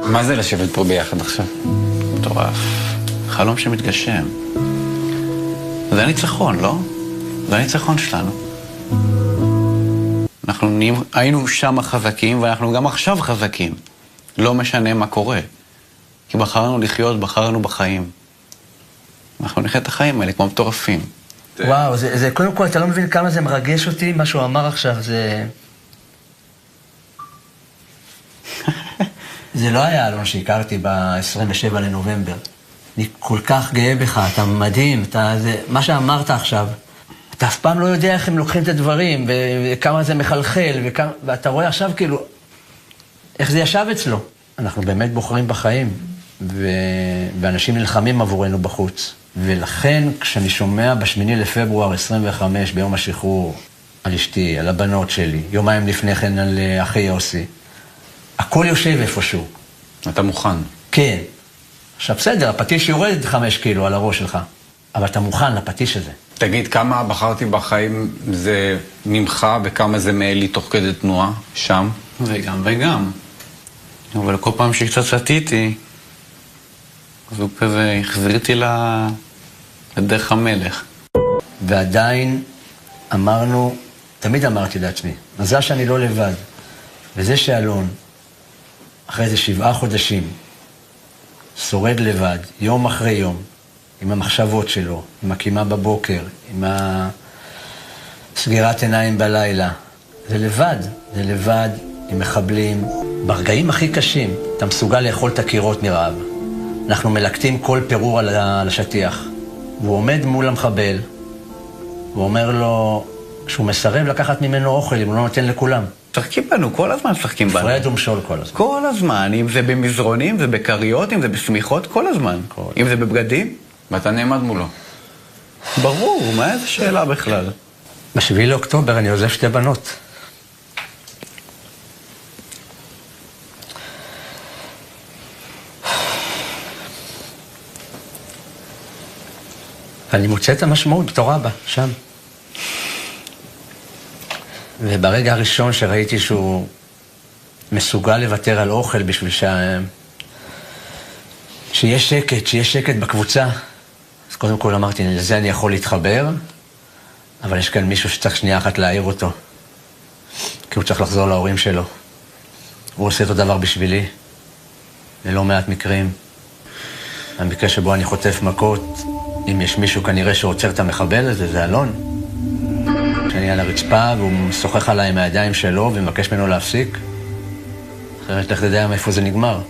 מה זה לשבת פה ביחד עכשיו? מטורף. חלום שמתגשם. זה הניצחון, לא? זה הניצחון שלנו. אנחנו היינו שם חזקים, ואנחנו גם עכשיו חזקים. לא משנה מה קורה. כי בחרנו לחיות, בחרנו בחיים. אנחנו נחיה את החיים האלה כמו מטורפים. וואו, זה קודם כל, אתה לא מבין כמה זה מרגש אותי, מה שהוא אמר עכשיו, זה... זה לא היה אלון שהכרתי ב-27 לנובמבר. אני כל כך גאה בך, אתה מדהים, מה שאמרת עכשיו, אתה אף פעם לא יודע איך הם לוקחים את הדברים, וכמה זה מחלחל, ואתה רואה עכשיו כאילו, איך זה ישב אצלו. אנחנו באמת בוחרים בחיים, ואנשים נלחמים עבורנו בחוץ. ולכן, כשאני שומע ב8 לפברואר 25, ביום השחרור, על אשתי, על הבנות שלי, יומיים לפני כן על אחי יוסי, הכל יושב איפשהו. אתה מוכן. כן. עכשיו בסדר, הפטיש יורד 5 קילו על הראש שלך, אבל אתה מוכן לפטיש הזה. תגיד, כמה בחרתי בחיים זה ממך וכמה זה מאלי תוך כדי תנועה, שם? וגם וגם. אבל כל פעם שקצת סטיתי, אז הוא כזה החזיר אותי לדרך המלך. ועדיין אמרנו, תמיד אמרתי לעצמי, מזל שאני לא לבד. וזה שאלון, אחרי איזה 7 חודשים, שורד לבד, יום אחרי יום, עם המחשבות שלו, עם הקימה בבוקר, עם סגירת עיניים בלילה. זה לבד, עם מחבלים. ברגעים הכי קשים, אתה מסוגל לאכול את הקירות מרעב. אנחנו מלקטים כל פירור על השטיח. והוא עומד מול המחבל, והוא אומר לו שהוא מסרב לקחת ממנו אוכל, אם הוא לא נותן לכולם. משחקים בנו, כל הזמן משחקים בנו. פרד ומשול כל הזמן. כל הזמן, אם זה במזרונים, אם זה בקריות, אם זה בסמיכות, כל הזמן. אם זה בבגדים. ואתה נעמד מולו. ברור, מה איזה שאלה בכלל? ב7 לאוקטובר אני עוזב 2 בנות. אני מוצא את המשמעות בתור אבא, שם. וברגע הראשון שראיתי שהוא מסוגל לוותר על אוכל בשביל שיש שקט בקבוצה, אז קודם כל אמרתי, לזה אני יכול להתחבר, אבל יש כאן מישהו שצריך שנייה אחת להעיר אותו, כי הוא צריך לחזור להורים שלו. הוא עושה אותו דבר בשבילי, ללא מעט מקרים. המקרה שבו אני חוטף מכות, אם יש מישהו כנראה שעוצר את המחבל הזה, זה אלון. כשאני על הרצפה והוא משוחח עליי עם הידיים שלו ומבקש ממנו להפסיק, אחרת לך תדע מאיפה זה נגמר.